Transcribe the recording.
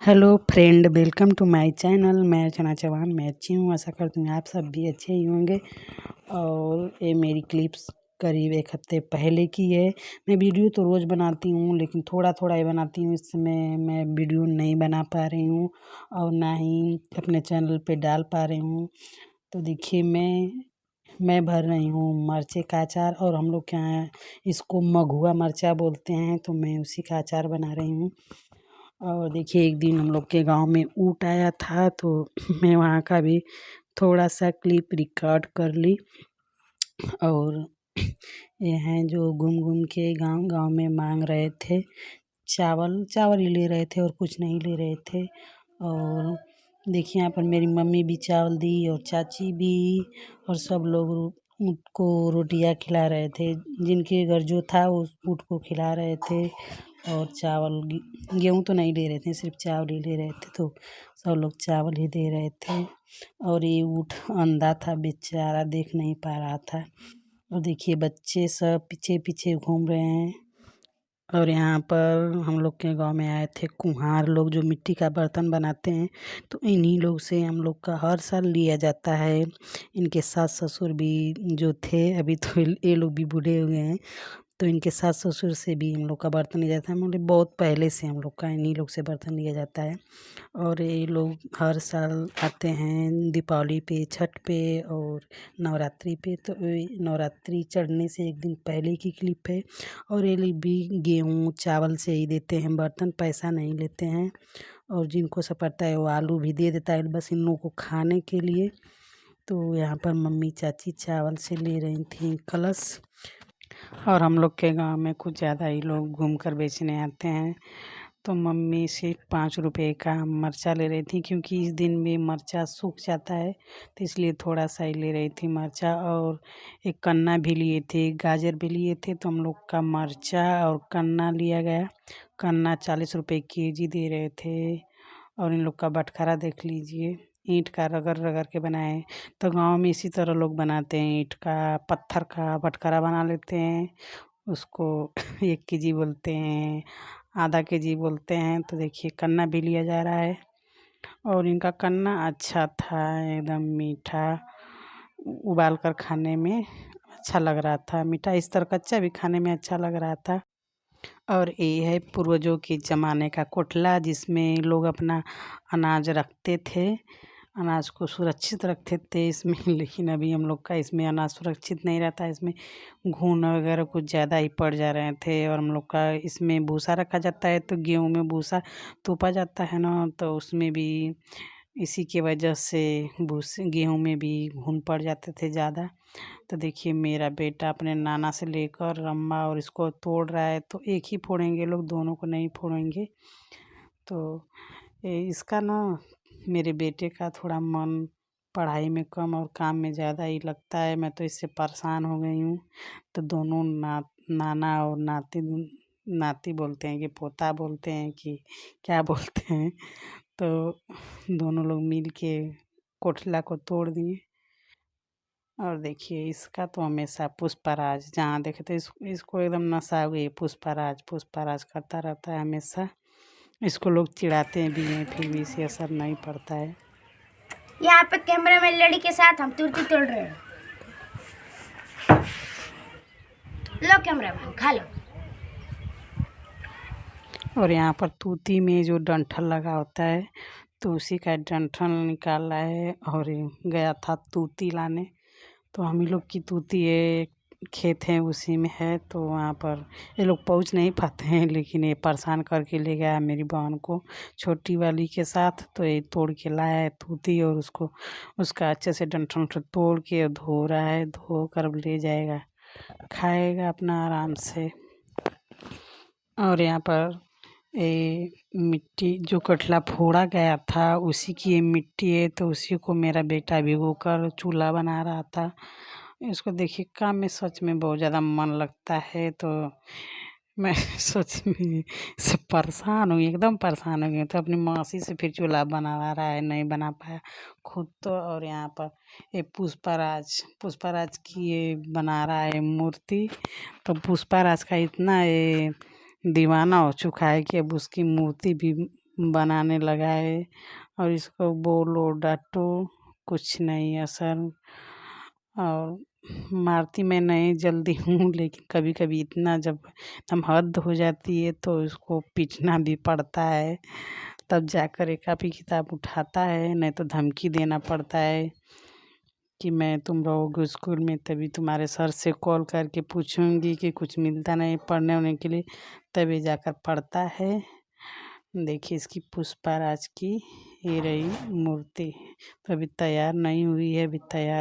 Hello friend, welcome to my channel. मैं अर्चना चौहान। मैं अच्छी हूँ, आशा करती हूँ आप सब भी अच्छे ही होंगे। और ये मेरी क्लिप्स करीब एक हफ्ते पहले की है। मैं वीडियो तो रोज़ बनाती हूँ, लेकिन थोड़ा थोड़ा ही बनाती हूँ। इस समय मैं वीडियो नहीं बना पा रही हूँ और ना ही अपने चैनल पे डाल पा रही हूँ। तो देखिए, मैं भर रही हूँ मरचे का अचार, और हम लोग के यहाँ इसको महुआ मरचा बोलते हैं, तो मैं उसी का अचार बना रही हूँ। और देखिए, एक दिन हम लोग के गांव में ऊँट आया था, तो मैं वहाँ का भी थोड़ा सा क्लिप रिकॉर्ड कर ली। और ये हैं जो घूम घूम के गांव गांव में मांग रहे थे, चावल चावल ही ले रहे थे और कुछ नहीं ले रहे थे। और देखिए, यहाँ पर मेरी मम्मी भी चावल दी और चाची भी, और सब लोग ऊँट को रोटियां खिला रहे थे। जिनके घर जो था उस ऊँट को खिला रहे थे। और चावल गेहूँ तो नहीं ले रहे थे, सिर्फ चावल ही ले रहे थे, तो सब लोग चावल ही दे रहे थे। और ये ऊँट अंधा था, बेचारा देख नहीं पा रहा था। और देखिए, बच्चे सब पीछे पीछे घूम रहे हैं। और यहाँ पर हम लोग के गांव में आए थे कुम्हार लोग, जो मिट्टी का बर्तन बनाते हैं, तो इन्हीं लोग से हम लोग का हर साल लिया जाता है। इनके सास ससुर भी जो थे, अभी तो ये लोग भी बूढ़े हो गए हैं, तो इनके सास ससुर से भी हम लोग का बर्तन लिया जाता है। मतलब बहुत पहले से हम लोग का इन्हीं लोग से बर्तन लिया जाता है। और ये लोग हर साल आते हैं दीपावली पे, छठ पे और नवरात्रि पे। तो ये नवरात्रि चढ़ने से एक दिन पहले की क्लिप है। और ये लोग भी गेहूँ चावल से ही देते हैं बर्तन, पैसा नहीं लेते हैं। और जिनको सपरता है वो आलू भी दे देता है, बस इन लोगों को खाने के लिए। तो यहाँ पर मम्मी चाची चावल से ले रही थी कलश। और हम लोग के गांव में कुछ ज़्यादा ही लोग घूम कर बेचने आते हैं, तो मम्मी सिर्फ 5 रुपए का मिर्चा ले रही थी, क्योंकि इस दिन में मिर्चा सूख जाता है, तो इसलिए थोड़ा सा ही ले रही थी मिर्चा। और एक कन्ना भी लिए थे, गाजर भी लिए थे, तो हम लोग का मिर्चा और कन्ना लिया गया। कन्ना 40 रुपए केजी दे रहे थे। और इन लोग का बटखरा देख लीजिए, ईंट का रगड़ रगड़ के बनाए। तो गांव में इसी तरह लोग बनाते हैं, ईंट का पत्थर का बटखरा बना लेते हैं, उसको 1 केजी बोलते हैं, आधा केजी बोलते हैं। तो देखिए, कन्ना भी लिया जा रहा है। और इनका कन्ना अच्छा था, एकदम मीठा, उबाल कर खाने में अच्छा लग रहा था। मीठा इस तरह कच्चा भी खाने में अच्छा लग रहा था। और ये है पूर्वजों के ज़माने का कोटला, जिसमें लोग अपना अनाज रखते थे, अनाज को सुरक्षित रखते थे इसमें। लेकिन अभी हम लोग का इसमें अनाज सुरक्षित नहीं रहता है, इसमें घून वगैरह कुछ ज़्यादा ही पड़ जा रहे थे। और हम लोग का इसमें भूसा रखा जाता है, तो गेहूँ में भूसा तोपा जाता है ना, तो उसमें भी इसी की वजह से भूसे गेहूँ में भी घुन पड़ जाते थे ज़्यादा। तो देखिए, मेरा बेटा अपने नाना से लेकर रम्मा और इसको तोड़ रहा है, तो एक ही फोड़ेंगे लोग, दोनों को नहीं फोड़ेंगे। तो इसका ना, मेरे बेटे का थोड़ा मन पढ़ाई में कम और काम में ज़्यादा ही लगता है। मैं तो इससे परेशान हो गई हूँ। तो दोनों नाना और नाती नाती बोलते हैं कि पोता बोलते हैं कि क्या बोलते हैं, तो दोनों लोग मिल के कोठला को तोड़ दिए। और देखिए, इसका तो हमेशा पुष्पराज, जहाँ देखे तो इसको एकदम नशा हो गई, पुष्पराज पुष्पराज करता रहता है हमेशा। इसको लोग चिढ़ाते भी हैं, फिर भी इसे असर नहीं पड़ता है। यहाँ पे कैमरा में लड़ी के साथ हम तुर्की तोड़ रहे हैं। लो कैमरा मैन, खा लो। और यहाँ पर तूती में जो डंठल लगा होता है, तो उसी का डंठल निकाला है और ये गया था तूती लाने। तो हम ही लोग की तूती है, खेत है उसी में है, तो वहाँ पर ये लोग पहुँच नहीं पाते हैं, लेकिन ये परेशान करके ले गया मेरी बहन को छोटी वाली के साथ। तो ये तोड़ के लाया है तूती, और उसको उसका अच्छे से डंठल उंठल तोड़ के धो रहा है, धो कर अब ले जाएगा, खाएगा अपना आराम से। और यहाँ पर ये मिट्टी जो कटला फोड़ा गया था, उसी की ये मिट्टी है, तो उसी को मेरा बेटा भिगो कर चूल्हा बना रहा था। इसको देखिए, काम में सच में बहुत ज़्यादा मन लगता है। तो मैं सच में से परेशान हुई, एकदम परेशान हो गई। तो अपनी मौसी से फिर चूल्हा बना रहा है, नहीं बना पाया खुद तो। और यहाँ पर ये पुष्पराज पुष्पराज की ये बना रहा है मूर्ति। तो पुष्पराज का इतना ये दीवाना हो चुका है कि अब उसकी मूर्ति भी बनाने लगा है। और इसको बोलो डांटो कुछ नहीं असर। और मारती मैं नहीं जल्दी हूँ, लेकिन कभी कभी इतना जब एकदम हद हो जाती है तो इसको पीटना भी पड़ता है, तब जाकर एक कॉपी किताब उठाता है, नहीं तो धमकी देना पड़ता है कि मैं तुम रहोगे स्कूल में तभी तुम्हारे सर से कॉल करके पूछूंगी कि कुछ मिलता नहीं पढ़ने होने के लिए, तभी जाकर पढ़ता है। देखिए इसकी पुष्पा राज की ये रही मूर्ति, तो अभी तैयार नहीं हुई है, अभी तैयार